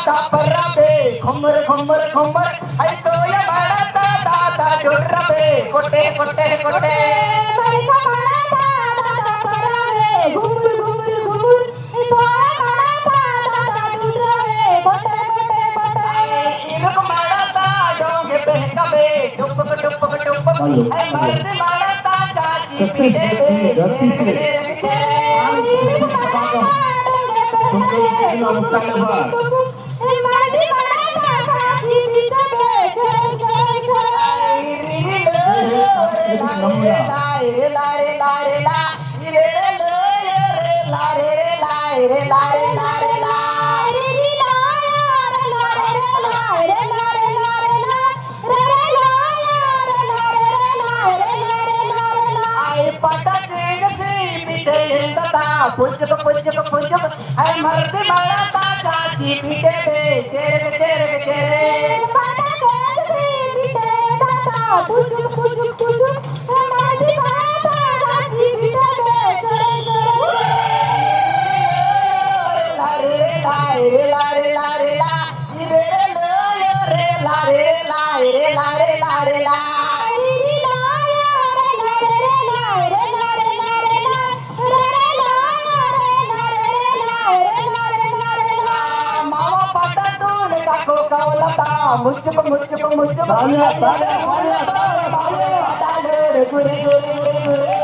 पराबे घुमर घुमर घुमर आई तो या मारता दादा जुर्रबे कोटे कोटे कोटे बारीका मारता दादा पराबे घुमर घुमर घुमर आई तो या मारता दादा जुर्रबे कोटे कोटे कोटे इनको मारता जोगे बहकाबे टुपक टुपक टुपक आई मर्द मारता चाची पीछे पुजक पुजक पुजक है मर्द मारता चाची पीटे पे चेरे चेरे चेरे पुजुक पुजुक पुजुक हमारी माता राजी बिना लारे लारे लारे लारे ला रे रे लारे लारे लारे लारे ला मुझको मुझको मुझको बालिया बालिया बालिया बालिया गुरे गुरे गुरे